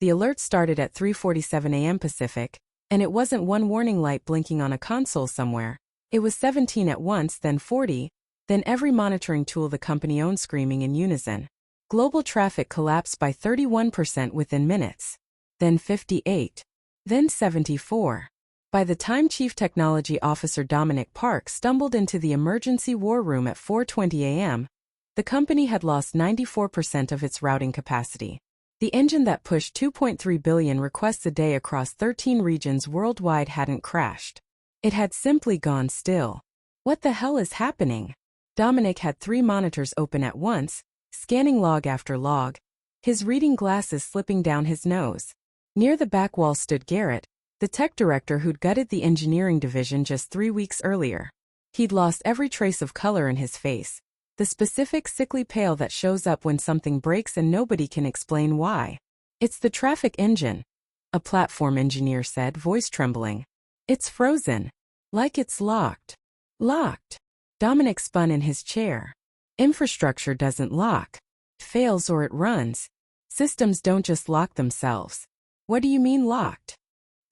The alert started at 3:47 a.m. Pacific, and it wasn't one warning light blinking on a console somewhere. It was 17 at once, then 40, then every monitoring tool the company owned screaming in unison. Global traffic collapsed by 31% within minutes. Then 58. Then 74. By the time Chief Technology Officer Dominic Park stumbled into the emergency war room at 4:20 a.m., the company had lost 94% of its routing capacity. The engine that pushed 2.3 billion requests a day across 13 regions worldwide hadn't crashed. It had simply gone still. What the hell is happening? Dominic had 3 monitors open at once, scanning log after log, his reading glasses slipping down his nose. Near the back wall stood Garrett, the tech director who'd gutted the engineering division just 3 weeks earlier. He'd lost every trace of color in his face, the specific sickly pale that shows up when something breaks and nobody can explain why. "It's the traffic engine," a platform engineer said, voice trembling. "It's frozen. Like it's locked." Locked. Dominic spun in his chair. Infrastructure doesn't lock. It fails or it runs. Systems don't just lock themselves. "What do you mean locked?"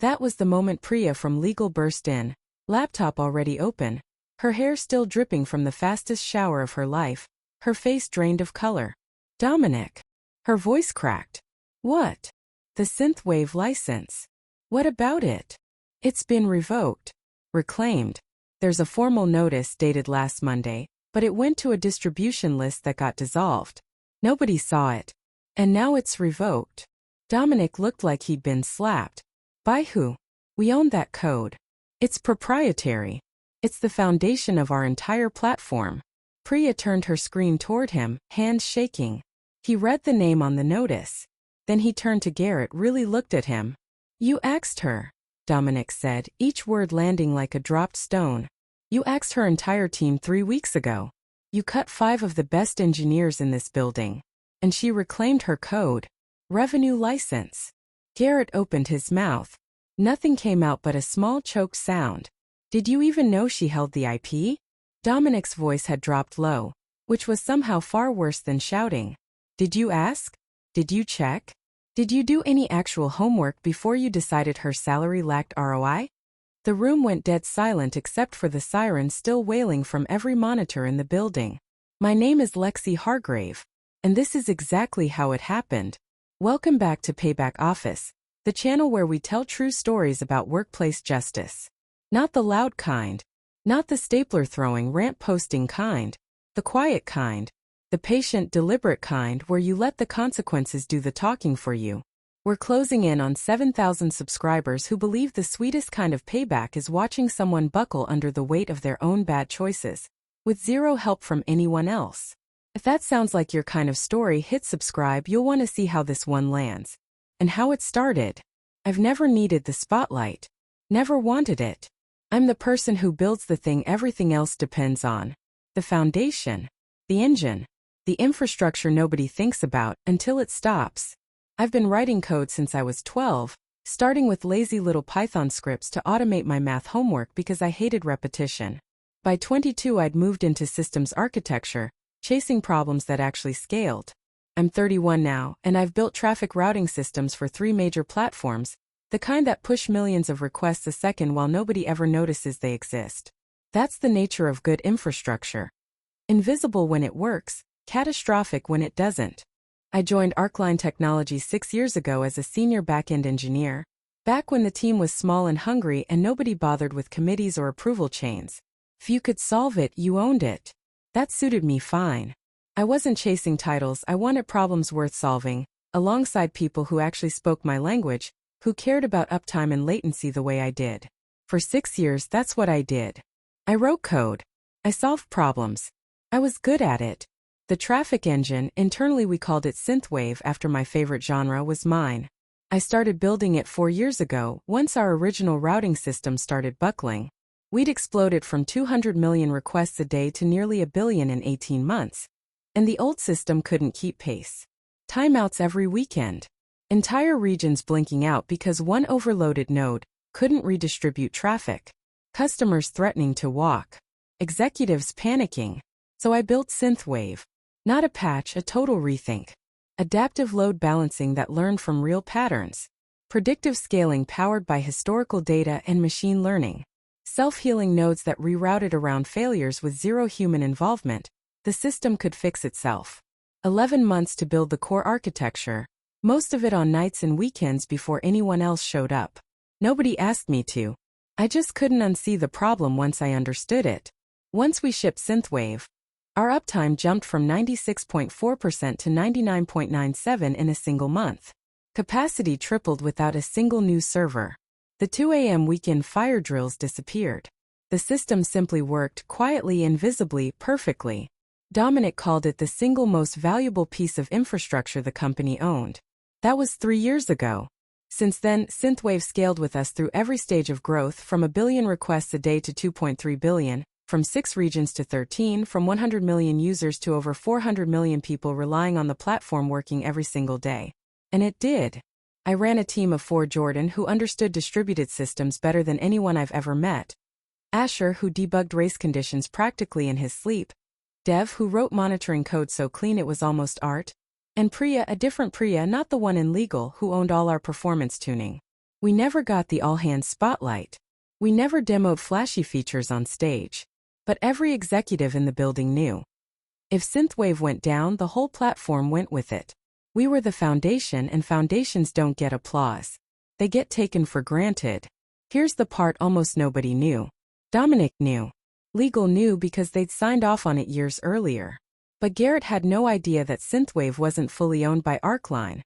That was the moment Priya from legal burst in, laptop already open, her hair still dripping from the fastest shower of her life, her face drained of color. "Dominic." Her voice cracked. "What?" "The synthwave license." "What about it?" "It's been revoked. Reclaimed. There's a formal notice dated last Monday, but it went to a distribution list that got dissolved. Nobody saw it. And now it's revoked." Dominic looked like he'd been slapped. "By who?" "We own that code. It's proprietary. It's the foundation of our entire platform." Priya turned her screen toward him, hands shaking. He read the name on the notice. Then he turned to Garrett, really looked at him. "You axed her," Dominic said, each word landing like a dropped stone. "You axed her entire team 3 weeks ago. You cut 5 of the best engineers in this building. And she reclaimed her code. Revenue license." Garrett opened his mouth. Nothing came out but a small choked sound. "Did you even know she held the IP?" Dominic's voice had dropped low, which was somehow far worse than shouting. "Did you ask? Did you check? Did you do any actual homework before you decided her salary lacked ROI?" The room went dead silent except for the siren still wailing from every monitor in the building. "My name is Lexi Hargrave, and this is exactly how it happened. Welcome back to Payback Office, the channel where we tell true stories about workplace justice. Not the loud kind. Not the stapler-throwing, rant-posting kind. The quiet kind. The patient, deliberate kind where you let the consequences do the talking for you. We're closing in on 7,000 subscribers who believe the sweetest kind of payback is watching someone buckle under the weight of their own bad choices, with zero help from anyone else. If that sounds like your kind of story, hit subscribe. You'll want to see how this one lands. And how it started. I've never needed the spotlight. Never wanted it. I'm the person who builds the thing everything else depends on. The foundation. The engine. The infrastructure nobody thinks about until it stops. I've been writing code since I was 12, starting with lazy little Python scripts to automate my math homework because I hated repetition. By 22 I'd moved into systems architecture, chasing problems that actually scaled. I'm 31 now, and I've built traffic routing systems for 3 major platforms, the kind that push millions of requests a second while nobody ever notices they exist. That's the nature of good infrastructure. Invisible when it works, catastrophic when it doesn't. I joined Arcline Technologies 6 years ago as a senior back-end engineer, back when the team was small and hungry and nobody bothered with committees or approval chains. If you could solve it, you owned it. That suited me fine. I wasn't chasing titles, I wanted problems worth solving, alongside people who actually spoke my language, who cared about uptime and latency the way I did. For 6 years, that's what I did. I wrote code. I solved problems. I was good at it. The traffic engine, internally we called it synthwave after my favorite genre, was mine. I started building it 4 years ago, once our original routing system started buckling. We'd exploded from 200 million requests a day to nearly 1 billion in 18 months. And the old system couldn't keep pace. Timeouts every weekend. Entire regions blinking out because one overloaded node couldn't redistribute traffic. Customers threatening to walk. Executives panicking. So I built synthwave. Not a patch, a total rethink. adaptive load balancing that learned from real patterns, predictive scaling powered by historical data and machine learning, self-healing nodes that rerouted around failures with zero human involvement. The system could fix itself. 11 months to build the core architecture, most of it on nights and weekends before anyone else showed up. Nobody asked me to. I just couldn't unsee the problem once I understood it. Once we shipped Synthwave, our uptime jumped from 96.4% to 99.97% in a single month. Capacity tripled without a single new server. The 2 a.m. weekend fire drills disappeared. The system simply worked quietly, invisibly, perfectly. Dominic called it the single most valuable piece of infrastructure the company owned. That was 3 years ago. Since then, Synthwave scaled with us through every stage of growth, from a billion requests a day to 2.3 billion, from 6 regions to 13, from 100 million users to over 400 million people relying on the platform, working every single day. And it did. I ran a team of 4: Jordan, who understood distributed systems better than anyone I've ever met; Asher, who debugged race conditions practically in his sleep; Dev, who wrote monitoring code so clean it was almost art; and Priya, a different Priya, not the one in legal, who owned all our performance tuning. We never got the all-hands spotlight. We never demoed flashy features on stage. But every executive in the building knew. If Synthwave went down, the whole platform went with it. We were the foundation, and foundations don't get applause. They get taken for granted. Here's the part almost nobody knew. Dominic knew. Legal knew because they'd signed off on it years earlier. But Garrett had no idea that Synthwave wasn't fully owned by Arcline.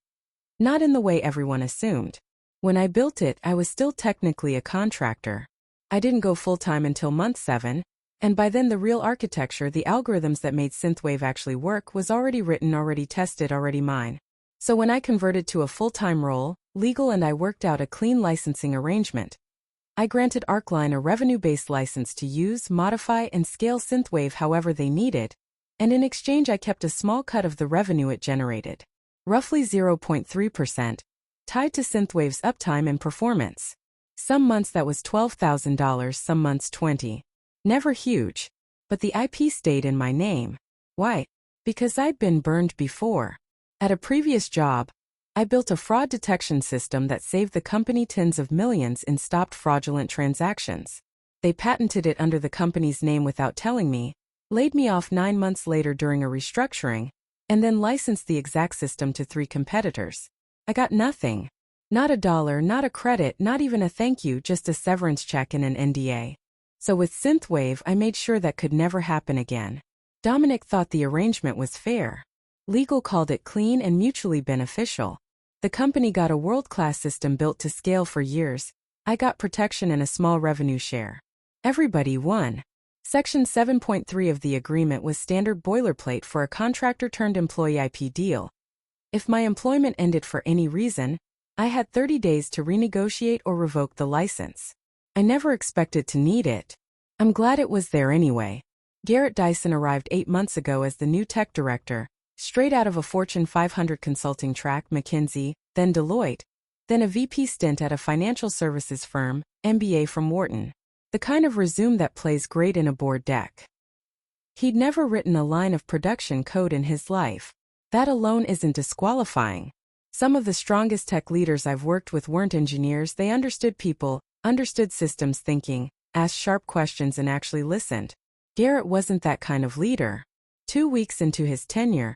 Not in the way everyone assumed. When I built it, I was still technically a contractor. I didn't go full-time until month 7, and by then the real architecture, the algorithms that made Synthwave actually work, was already written, already tested, already mine. So when I converted to a full-time role, Legal and I worked out a clean licensing arrangement. I granted Arcline a revenue-based license to use, modify, and scale Synthwave however they needed, and in exchange I kept a small cut of the revenue it generated. Roughly 0.3%, tied to Synthwave's uptime and performance. Some months that was $12,000, some months 20. Never huge. But the IP stayed in my name. Why? Because I'd been burned before. At a previous job, I built a fraud detection system that saved the company tens of millions in stopped fraudulent transactions. They patented it under the company's name without telling me, laid me off 9 months later during a restructuring, and then licensed the exact system to 3 competitors. I got nothing. Not a dollar, not a credit, not even a thank you, just a severance check and an NDA. So with Synthwave, I made sure that could never happen again. Dominic thought the arrangement was fair. Legal called it clean and mutually beneficial. The company got a world-class system built to scale for years. I got protection and a small revenue share. Everybody won. Section 7.3 of the agreement was standard boilerplate for a contractor-turned-employee IP deal. If my employment ended for any reason, I had 30 days to renegotiate or revoke the license. I never expected to need it. I'm glad it was there anyway. Garrett Dyson arrived 8 months ago as the new tech director, straight out of a Fortune 500 consulting track, McKinsey, then Deloitte, then a VP stint at a financial services firm, MBA from Wharton. The kind of resume that plays great in a board deck. He'd never written a line of production code in his life. That alone isn't disqualifying. Some of the strongest tech leaders I've worked with weren't engineers. They understood people, understood systems thinking, asked sharp questions, and actually listened. Garrett wasn't that kind of leader. 2 weeks into his tenure,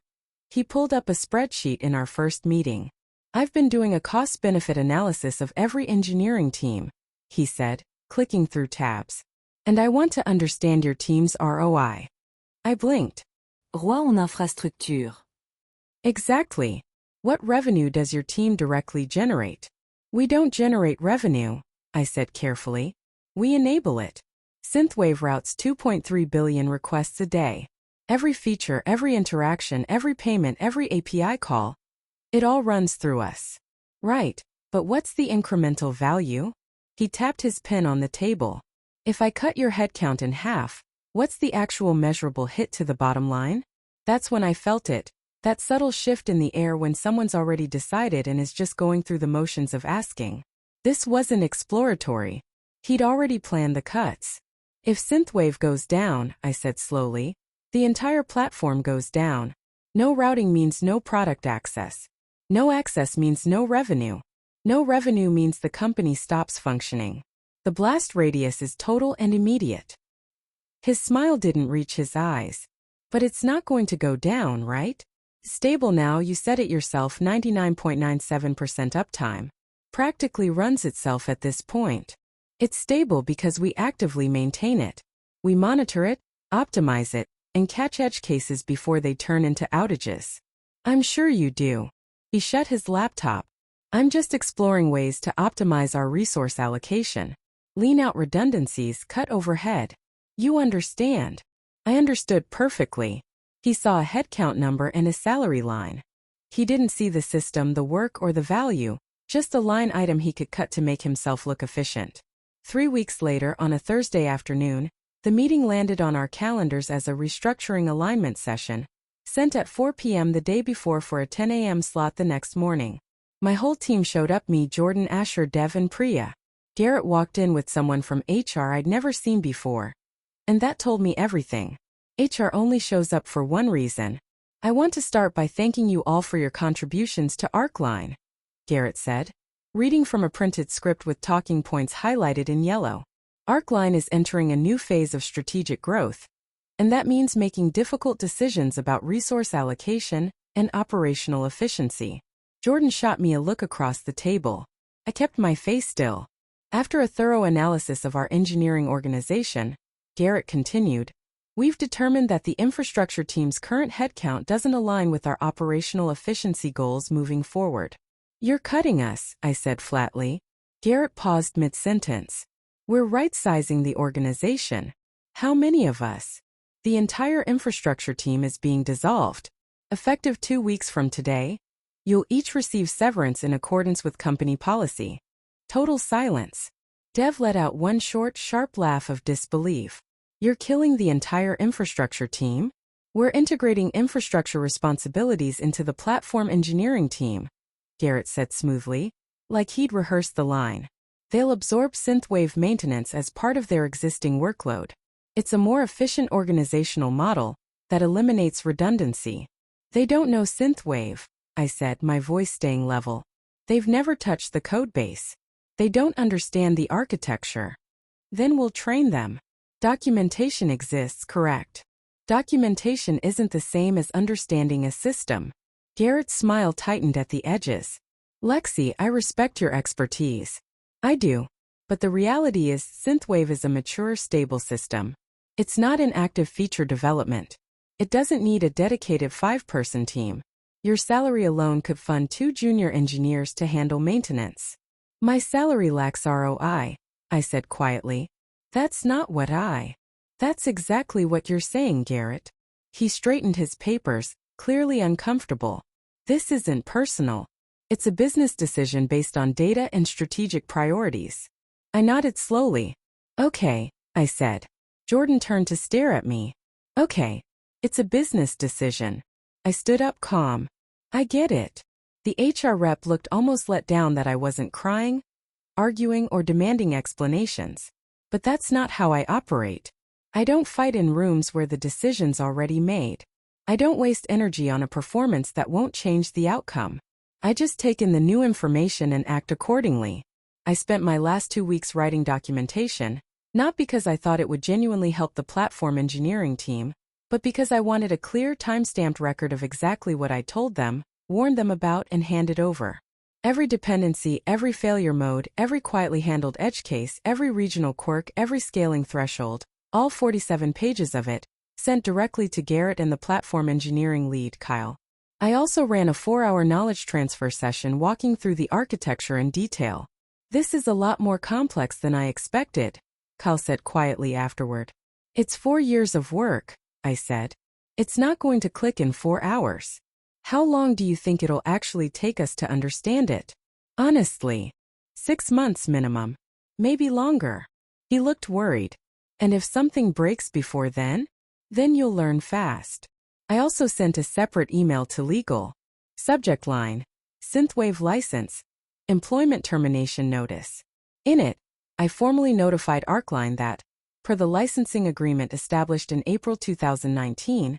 he pulled up a spreadsheet in our first meeting. "I've been doing a cost-benefit analysis of every engineering team," he said, clicking through tabs. "And I want to understand your team's ROI." I blinked. ROI en infrastructure. Exactly. What revenue does your team directly generate? We don't generate revenue, I said carefully. We enable it. Synthwave routes 2.3 billion requests a day. Every feature, every interaction, every payment, every API call. It all runs through us. Right, but what's the incremental value? He tapped his pen on the table. If I cut your headcount in half, what's the actual measurable hit to the bottom line? That's when I felt it. That subtle shift in the air when someone's already decided and is just going through the motions of asking. This wasn't exploratory. He'd already planned the cuts. If Synthwave goes down, I said slowly, the entire platform goes down. No routing means no product access. No access means no revenue. No revenue means the company stops functioning. The blast radius is total and immediate. His smile didn't reach his eyes. But it's not going to go down, right? Stable now, you said it yourself, 99.97% uptime. Practically runs itself at this point. It's stable because we actively maintain it. We monitor it, optimize it, and catch edge cases before they turn into outages. I'm sure you do. He shut his laptop. I'm just exploring ways to optimize our resource allocation. Lean out redundancies, cut overhead. You understand. I understood perfectly. He saw a headcount number and a salary line. He didn't see the system, the work, or the value, just a line item he could cut to make himself look efficient. 3 weeks later, on a Thursday afternoon, the meeting landed on our calendars as a restructuring alignment session, sent at 4 p.m. the day before for a 10 a.m. slot the next morning. My whole team showed up, me, Jordan, Asher, Dev, and Priya. Garrett walked in with someone from HR I'd never seen before. And that told me everything. HR only shows up for one reason. I want to start by thanking you all for your contributions to Arcline, Garrett said, reading from a printed script with talking points highlighted in yellow. Arcline is entering a new phase of strategic growth, and that means making difficult decisions about resource allocation and operational efficiency. Jordan shot me a look across the table. I kept my face still. After a thorough analysis of our engineering organization, Garrett continued, we've determined that the infrastructure team's current headcount doesn't align with our operational efficiency goals moving forward. You're cutting us, I said flatly. Garrett paused mid-sentence. We're right-sizing the organization. How many of us? The entire infrastructure team is being dissolved. Effective 2 weeks from today, you'll each receive severance in accordance with company policy. Total silence. Dev let out one short, sharp laugh of disbelief. You're killing the entire infrastructure team? We're integrating infrastructure responsibilities into the platform engineering team, Garrett said smoothly, like he'd rehearsed the line. They'll absorb synthwave maintenance as part of their existing workload. It's a more efficient organizational model that eliminates redundancy. They don't know synthwave, I said, my voice staying level. They've never touched the codebase. They don't understand the architecture. Then we'll train them. Documentation exists, correct? Documentation isn't the same as understanding a system. Garrett's smile tightened at the edges. Lexi, I respect your expertise. I do. But the reality is, synthwave is a mature, stable system. It's not in active feature development. It doesn't need a dedicated 5-person team. Your salary alone could fund 2 junior engineers to handle maintenance. My salary lacks ROI, I said quietly. That's not what That's exactly what you're saying, Garrett. He straightened his papers, clearly uncomfortable. This isn't personal. It's a business decision based on data and strategic priorities. I nodded slowly. Okay, I said. Jordan turned to stare at me. Okay, it's a business decision. I stood up calm. I get it. The HR rep looked almost let down that I wasn't crying, arguing, or demanding explanations. But that's not how I operate. I don't fight in rooms where the decision's already made. I don't waste energy on a performance that won't change the outcome. I just take in the new information and act accordingly. I spent my last 2 weeks writing documentation, not because I thought it would genuinely help the platform engineering team, but because I wanted a clear, time-stamped record of exactly what I told them, warned them about, and handed over. Every dependency, every failure mode, every quietly handled edge case, every regional quirk, every scaling threshold, all 47 pages of it, sent directly to Garrett and the platform engineering lead, Kyle. I also ran a 4-hour knowledge transfer session walking through the architecture in detail. This is a lot more complex than I expected, Kyle said quietly afterward. It's 4 years of work, I said. It's not going to click in 4 hours. How long do you think it'll actually take us to understand it? Honestly, 6 months minimum. Maybe longer. He looked worried. And if something breaks before then? Then you'll learn fast. I also sent a separate email to legal. Subject line: Synthwave license. Employment termination notice. In it, I formally notified Arcline that, per the licensing agreement established in April 2019,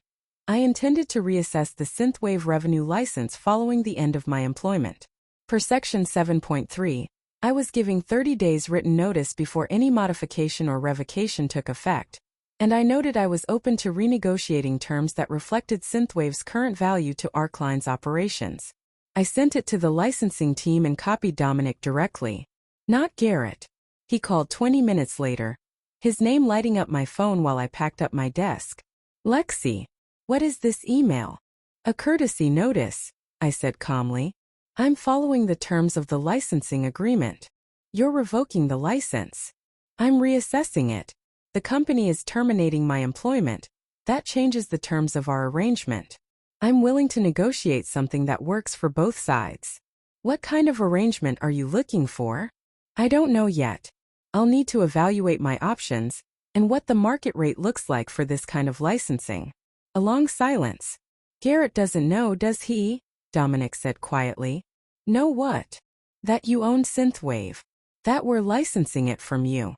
I intended to reassess the Synthwave revenue license following the end of my employment. Per Section 7.3, I was giving 30 days written notice before any modification or revocation took effect, and I noted I was open to renegotiating terms that reflected Synthwave's current value to Arcline's operations. I sent it to the licensing team and copied Dominic directly. Not Garrett. He called 20 minutes later, his name lighting up my phone while I packed up my desk. Lexi, what is this email? A courtesy notice, I said calmly. I'm following the terms of the licensing agreement. You're revoking the license. I'm reassessing it. The company is terminating my employment. That changes the terms of our arrangement. I'm willing to negotiate something that works for both sides. What kind of arrangement are you looking for? I don't know yet. I'll need to evaluate my options and what the market rate looks like for this kind of licensing. A long silence. Garrett doesn't know, does he? Dominic said quietly. Know what? That you own Synthwave. That we're licensing it from you.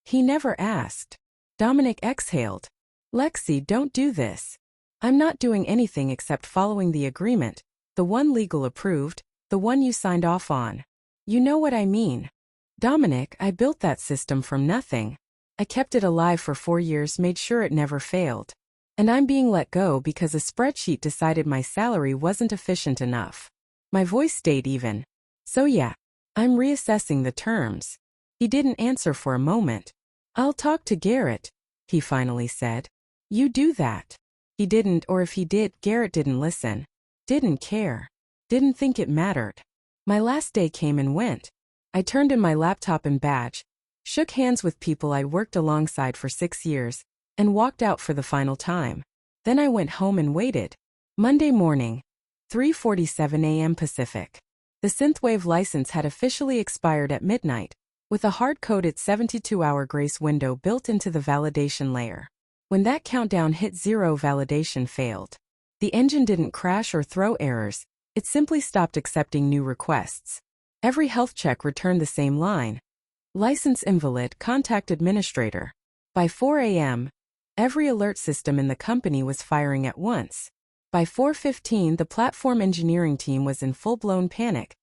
He never asked. Dominic exhaled. Lexi, don't do this. I'm not doing anything except following the agreement, the one legal approved, the one you signed off on. You know what I mean. Dominic, I built that system from nothing. I kept it alive for 4 years, made sure it never failed. And I'm being let go because a spreadsheet decided my salary wasn't efficient enough. My voice stayed even. So yeah, I'm reassessing the terms. He didn't answer for a moment. I'll talk to Garrett, he finally said. You do that. He didn't, or if he did, Garrett didn't listen. Didn't care. Didn't think it mattered. My last day came and went. I turned in my laptop and badge, shook hands with people I'd worked alongside for 6 years, and walked out for the final time. Then I went home and waited. Monday morning, 3:47 a.m. Pacific. The Synthwave license had officially expired at midnight, with a hard-coded 72-hour grace window built into the validation layer. When that countdown hit zero, validation failed. The engine didn't crash or throw errors, it simply stopped accepting new requests. Every health check returned the same line. License invalid, contact administrator. By 4 a.m., every alert system in the company was firing at once. By 4:15, the platform engineering team was in full-blown panic,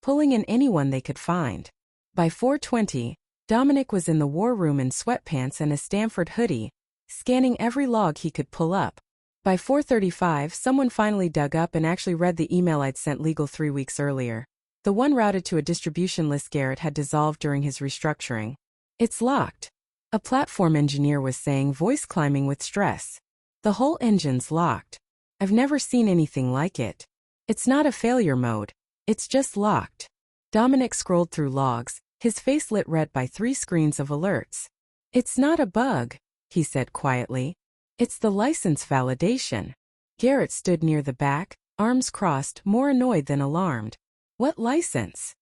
pulling in anyone they could find. By 4:20, Dominic was in the war room in sweatpants and a Stanford hoodie, scanning every log he could pull up. By 4:35, someone finally dug up and actually read the email I'd sent legal 3 weeks earlier. The one routed to a distribution list Garrett had dissolved during his restructuring. It's locked. A platform engineer was saying, voice climbing with stress. The whole engine's locked. I've never seen anything like it. It's not a failure mode. It's just locked. Dominic scrolled through logs, his face lit red by 3 screens of alerts. It's not a bug, he said quietly. It's the license validation. Garrett stood near the back, arms crossed, more annoyed than alarmed. What license?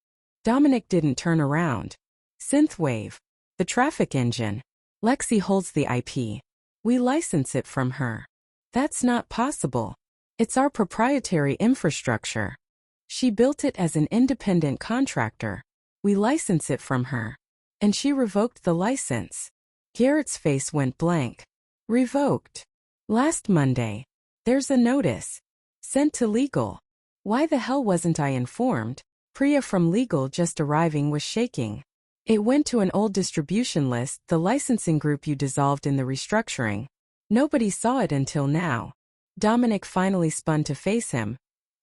Dominic didn't turn around. Synthwave. The traffic engine. Lexi holds the IP. We license it from her. That's not possible. It's our proprietary infrastructure. She built it as an independent contractor. We license it from her. And she revoked the license. Garrett's face went blank. Revoked. Last Monday. There's a notice. Sent to legal. Why the hell wasn't I informed? Priya from legal just arriving was shaking. It went to an old distribution list, the licensing group you dissolved in the restructuring. Nobody saw it until now. Dominic finally spun to face him.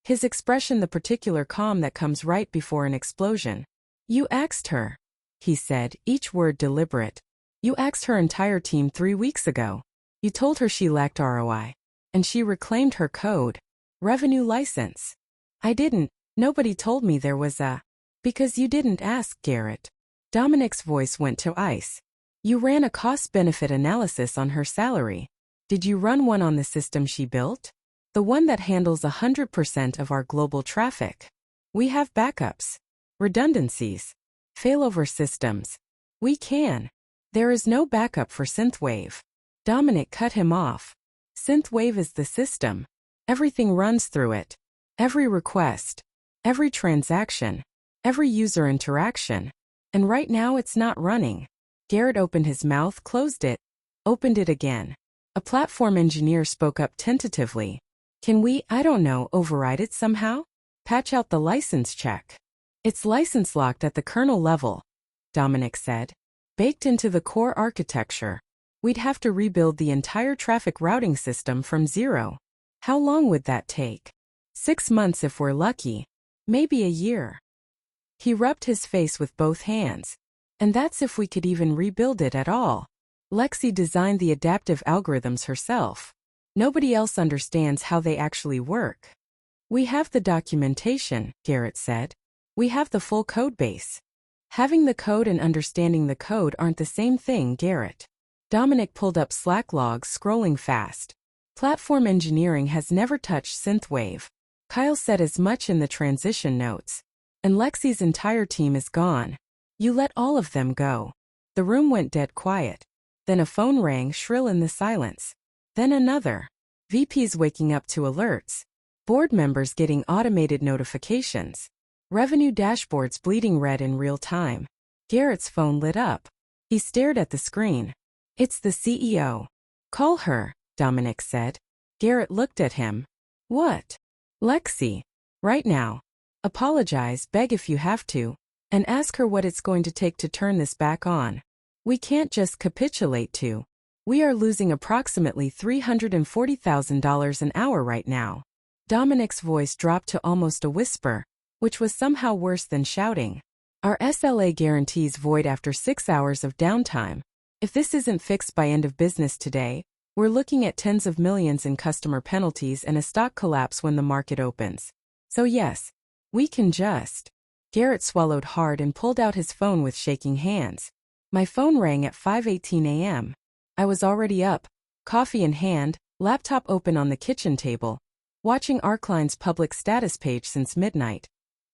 His expression the particular calm that comes right before an explosion. You axed her, he said, each word deliberate. You axed her entire team 3 weeks ago. You told her she lacked ROI. And she reclaimed her code. Revenue license. I didn't. Nobody told me there was a... Because you didn't ask, Garrett. Dominic's voice went to ice. You ran a cost-benefit analysis on her salary. Did you run one on the system she built? The one that handles 100% of our global traffic. We have backups. Redundancies. Failover systems. We can. There is no backup for Synthwave. Dominic cut him off. Synthwave is the system. Everything runs through it. Every request. Every transaction. Every user interaction. And right now it's not running. Garrett opened his mouth, closed it, opened it again. A platform engineer spoke up tentatively. Can we, I don't know, override it somehow? Patch out the license check. It's license locked at the kernel level, Dominic said. Baked into the core architecture. We'd have to rebuild the entire traffic routing system from zero. How long would that take? 6 months if we're lucky. Maybe a year. He rubbed his face with both hands. And that's if we could even rebuild it at all. Lexi designed the adaptive algorithms herself. Nobody else understands how they actually work. We have the documentation, Garrett said. We have the full code base. Having the code and understanding the code aren't the same thing, Garrett. Dominic pulled up Slack logs, scrolling fast. Platform engineering has never touched synthwave. Kyle said as much in the transition notes. And Lexi's entire team is gone. You let all of them go. The room went dead quiet. Then a phone rang shrill in the silence. Then another. VPs waking up to alerts. Board members getting automated notifications. Revenue dashboards bleeding red in real time. Garrett's phone lit up. He stared at the screen. It's the CEO. Call her, Dominic said. Garrett looked at him. What? Lexi. Right now. Apologize, beg if you have to, and ask her what it's going to take to turn this back on. We can't just capitulate to. We are losing approximately $340,000 an hour right now. Dominic's voice dropped to almost a whisper, which was somehow worse than shouting. Our SLA guarantees void after 6 hours of downtime. If this isn't fixed by end of business today, we're looking at tens of millions in customer penalties and a stock collapse when the market opens. So yes, we can just. Garrett swallowed hard and pulled out his phone with shaking hands. My phone rang at 5:18 a.m. I was already up, coffee in hand, laptop open on the kitchen table, watching Arcline's public status page since midnight.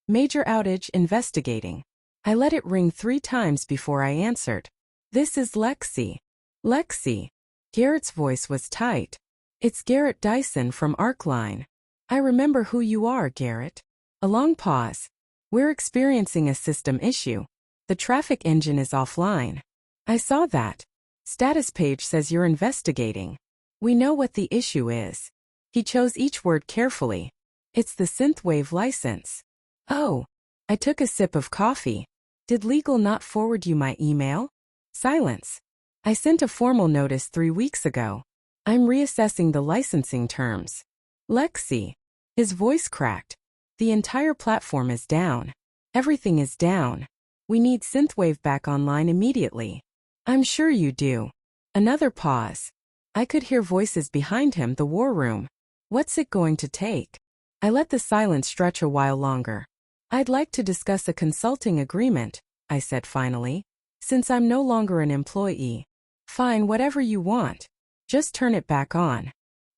Major outage investigating. I let it ring 3 times before I answered. This is Lexi. Lexi. Garrett's voice was tight. It's Garrett Dyson from Arcline. I remember who you are, Garrett. A long pause. We're experiencing a system issue. The traffic engine is offline. I saw that. Status page says you're investigating. We know what the issue is. He chose each word carefully. It's the synthwave license. Oh. I took a sip of coffee. Did legal not forward you my email? Silence. I sent a formal notice 3 weeks ago. I'm reassessing the licensing terms. Lexi. His voice cracked. The entire platform is down. Everything is down. We need synthwave back online immediately. I'm sure you do. Another pause. I could hear voices behind him, the war room. What's it going to take? I let the silence stretch a while longer. I'd like to discuss a consulting agreement, I said finally. Since I'm no longer an employee. Fine, whatever you want. Just turn it back on.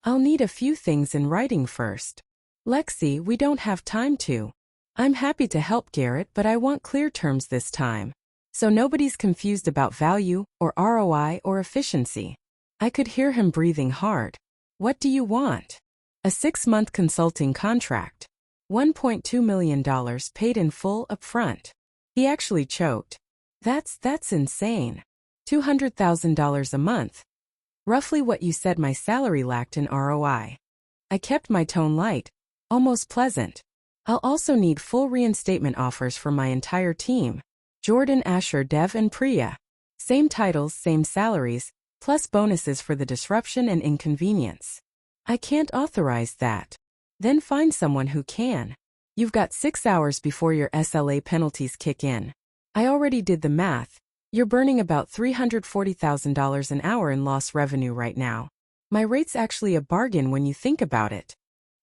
I'll need a few things in writing first. Lexi, we don't have time to. I'm happy to help Garrett, but I want clear terms this time. So nobody's confused about value, or ROI, or efficiency. I could hear him breathing hard. What do you want? A 6-month consulting contract. $1.2 million paid in full upfront. He actually choked. That's insane. $200,000 a month. Roughly what you said my salary lacked in ROI. I kept my tone light, almost pleasant. I'll also need full reinstatement offers for my entire team. Jordan, Asher, Dev, and Priya. Same titles, same salaries, plus bonuses for the disruption and inconvenience. I can't authorize that. Then find someone who can. You've got 6 hours before your SLA penalties kick in. I already did the math. You're burning about $340,000 an hour in lost revenue right now. My rate's actually a bargain when you think about it.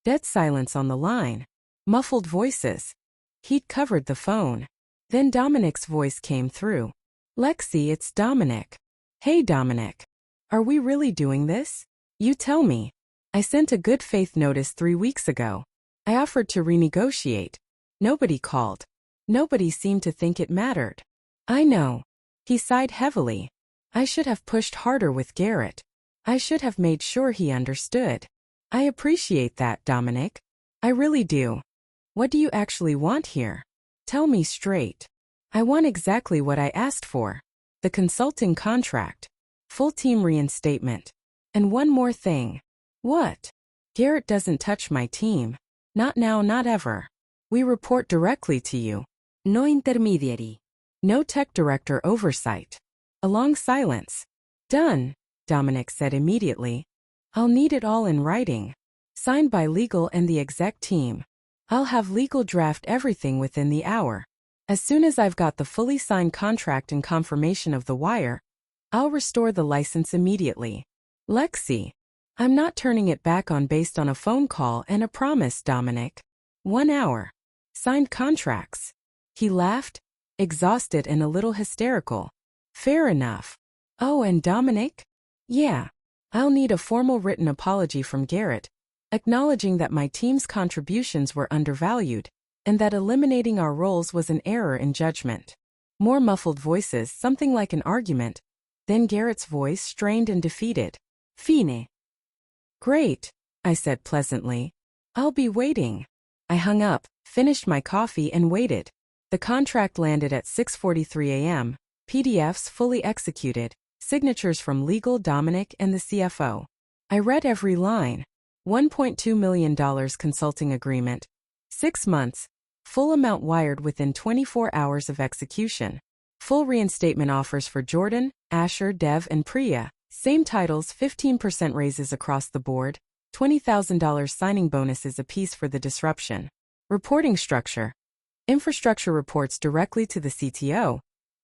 Dead silence on the line. Muffled voices. He'd covered the phone. Then Dominic's voice came through. Lexi, it's Dominic. Hey Dominic. Are we really doing this? You tell me. I sent a good faith notice 3 weeks ago. I offered to renegotiate. Nobody called. Nobody seemed to think it mattered. I know. He sighed heavily. I should have pushed harder with Garrett. I should have made sure he understood. I appreciate that, Dominic. I really do. What do you actually want here? Tell me straight. I want exactly what I asked for. The consulting contract. Full team reinstatement. And one more thing. What? Garrett doesn't touch my team. Not now, not ever. We report directly to you. No intermediary. No tech director oversight. A long silence. Done, Dominic said immediately. I'll need it all in writing. Signed by legal and the exec team. I'll have legal draft everything within the hour. As soon as I've got the fully signed contract and confirmation of the wire, I'll restore the license immediately. Lexi. I'm not turning it back on based on a phone call and a promise, Dominic. 1 hour. Signed contracts. He laughed, exhausted and a little hysterical. Fair enough. Oh, and Dominic? Yeah. I'll need a formal written apology from Garrett, acknowledging that my team's contributions were undervalued, and that eliminating our roles was an error in judgment. More muffled voices, something like an argument. Then Garrett's voice, strained and defeated. Fine. Great, I said pleasantly. I'll be waiting. I hung up, finished my coffee and waited. The contract landed at 6:43 a.m., PDFs fully executed, signatures from legal, Dominic, and the CFO. I read every line. $1.2 million consulting agreement. 6 months. Full amount wired within 24 hours of execution. Full reinstatement offers for Jordan, Asher, Dev, and Priya. Same titles, 15% raises across the board, $20,000 signing bonuses apiece for the disruption. Reporting structure. Infrastructure reports directly to the CTO,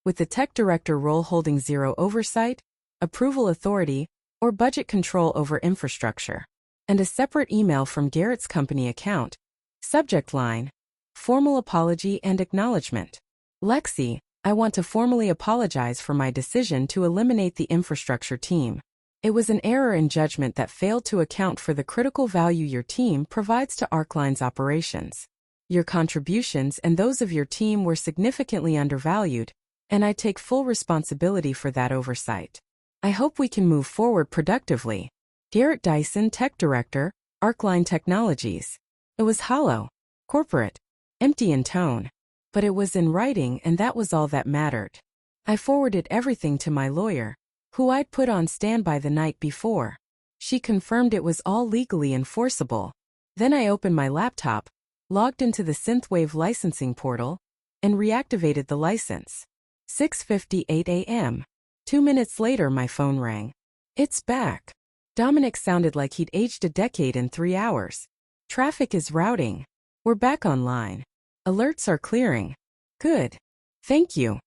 with the tech director role holding zero oversight, approval authority, or budget control over infrastructure. And a separate email from Garrett's company account. Subject line. Formal apology and acknowledgement. Lexi, I want to formally apologize for my decision to eliminate the infrastructure team. It was an error in judgment that failed to account for the critical value your team provides to Arcline's operations. Your contributions and those of your team were significantly undervalued, and I take full responsibility for that oversight. I hope we can move forward productively. Garrett Dyson, Tech Director, Arcline Technologies. It was hollow, corporate, empty in tone. But it was in writing and that was all that mattered. I forwarded everything to my lawyer, who I'd put on standby the night before. She confirmed it was all legally enforceable. Then I opened my laptop, logged into the Synthwave licensing portal, and reactivated the license. 6:58 a.m. 2 minutes later my phone rang. It's back. Dominic sounded like he'd aged a decade in 3 hours. Traffic is routing. We're back online. Alerts are clearing. Good. Thank you.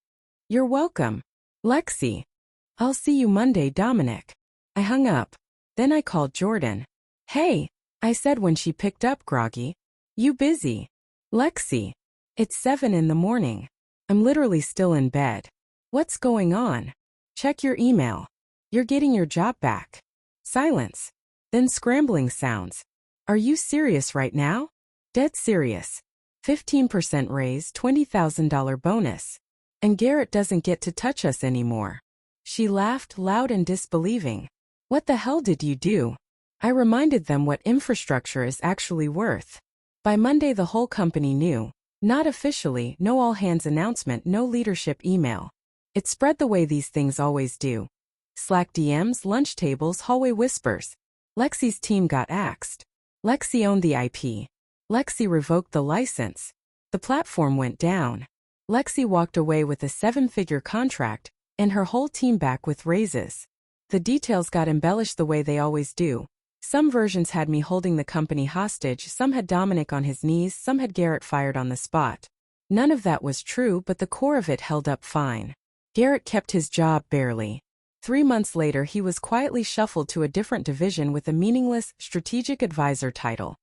You're welcome. Lexi. I'll see you Monday, Dominic. I hung up. Then I called Jordan. Hey, I said when she picked up groggy. You busy? Lexi. It's 7 in the morning. I'm literally still in bed. What's going on? Check your email. You're getting your job back. Silence. Then scrambling sounds. Are you serious right now? Dead serious. 15% raise, $20,000 bonus. And Garrett doesn't get to touch us anymore. She laughed loud and disbelieving. What the hell did you do? I reminded them what infrastructure is actually worth. By Monday the whole company knew. Not officially, no all-hands announcement, no leadership email. It spread the way these things always do. Slack DMs, lunch tables, hallway whispers. Lexi's team got axed. Lexi owned the IP. Lexi revoked the license. The platform went down. Lexi walked away with a 7-figure contract, and her whole team back with raises. The details got embellished the way they always do. Some versions had me holding the company hostage, some had Dominic on his knees, some had Garrett fired on the spot. None of that was true, but the core of it held up fine. Garrett kept his job barely. 3 months later he was quietly shuffled to a different division with a meaningless strategic advisor title.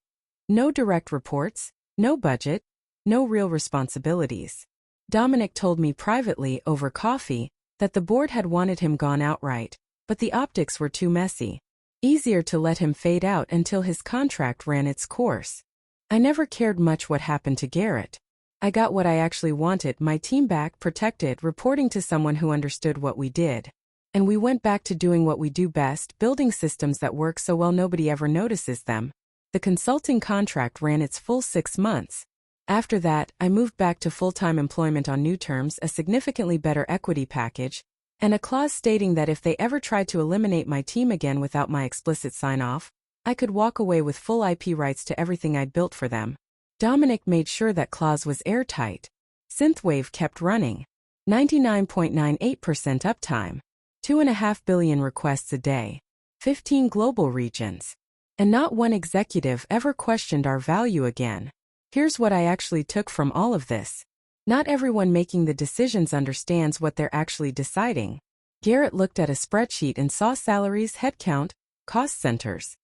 No direct reports, no budget, no real responsibilities. Dominic told me privately over coffee that the board had wanted him gone outright, but the optics were too messy. Easier to let him fade out until his contract ran its course. I never cared much what happened to Garrett. I got what I actually wanted, my team back, protected, reporting to someone who understood what we did. And we went back to doing what we do best, building systems that work so well nobody ever notices them. The consulting contract ran its full 6 months. After that, I moved back to full-time employment on new terms, a significantly better equity package, and a clause stating that if they ever tried to eliminate my team again without my explicit sign-off, I could walk away with full IP rights to everything I'd built for them. Dominic made sure that clause was airtight. Synthwave kept running. 99.98% uptime. 2.5 billion requests a day. 15 global regions. And not one executive ever questioned our value again. Here's what I actually took from all of this. Not everyone making the decisions understands what they're actually deciding. Garrett looked at a spreadsheet and saw salaries, headcount, cost centers.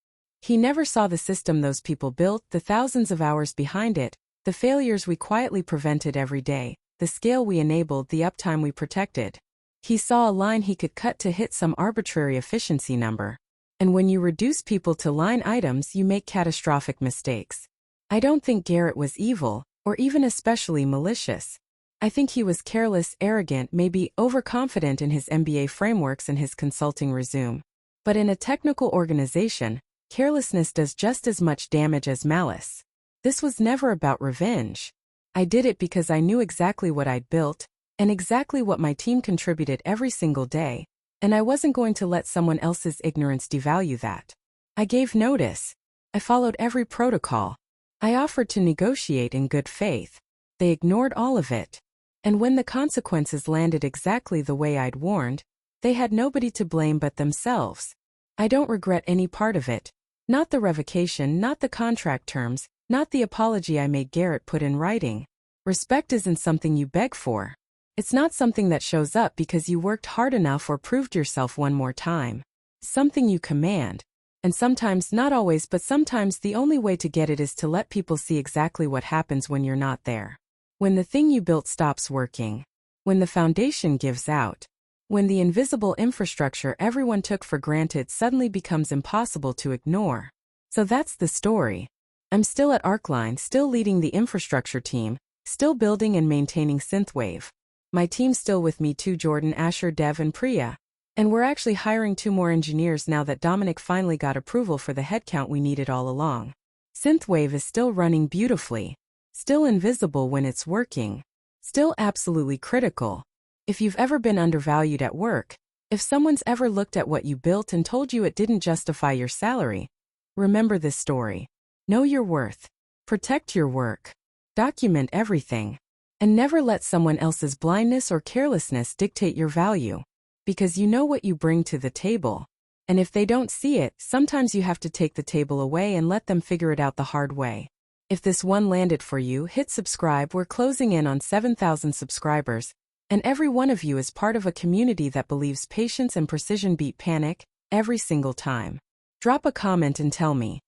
He never saw the system those people built, the thousands of hours behind it, the failures we quietly prevented every day, the scale we enabled, the uptime we protected. He saw a line he could cut to hit some arbitrary efficiency number. And when you reduce people to line items, you make catastrophic mistakes. I don't think Garrett was evil, or even especially malicious. I think he was careless, arrogant, maybe overconfident in his MBA frameworks and his consulting resume. But in a technical organization, carelessness does just as much damage as malice. This was never about revenge. I did it because I knew exactly what I'd built, and exactly what my team contributed every single day, and I wasn't going to let someone else's ignorance devalue that. I gave notice. I followed every protocol. I offered to negotiate in good faith. They ignored all of it. And when the consequences landed exactly the way I'd warned, they had nobody to blame but themselves. I don't regret any part of it. Not the revocation, not the contract terms, not the apology I made Garrett put in writing. Respect isn't something you beg for. It's not something that shows up because you worked hard enough or proved yourself one more time. Something you command. And sometimes, not always, but sometimes the only way to get it is to let people see exactly what happens when you're not there. When the thing you built stops working. When the foundation gives out. When the invisible infrastructure everyone took for granted suddenly becomes impossible to ignore. So that's the story. I'm still at Arcline, still leading the infrastructure team, still building and maintaining Synthwave. My team's still with me too, Jordan, Asher, Dev, and Priya. And we're actually hiring 2 more engineers now that Dominic finally got approval for the headcount we needed all along. Synthwave is still running beautifully. Still invisible when it's working. Still absolutely critical. If you've ever been undervalued at work, if someone's ever looked at what you built and told you it didn't justify your salary, remember this story. Know your worth. Protect your work. Document everything. And never let someone else's blindness or carelessness dictate your value. Because you know what you bring to the table. And if they don't see it, sometimes you have to take the table away and let them figure it out the hard way. If this one landed for you, hit subscribe. We're closing in on 7,000 subscribers. And every one of you is part of a community that believes patience and precision beat panic every single time. Drop a comment and tell me.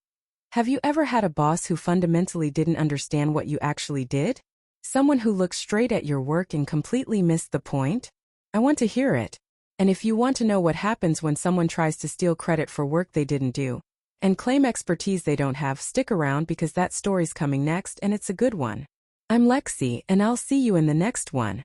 Have you ever had a boss who fundamentally didn't understand what you actually did? Someone who looked straight at your work and completely missed the point? I want to hear it. And if you want to know what happens when someone tries to steal credit for work they didn't do, and claim expertise they don't have, stick around because that story's coming next and it's a good one. I'm Lexi, and I'll see you in the next one.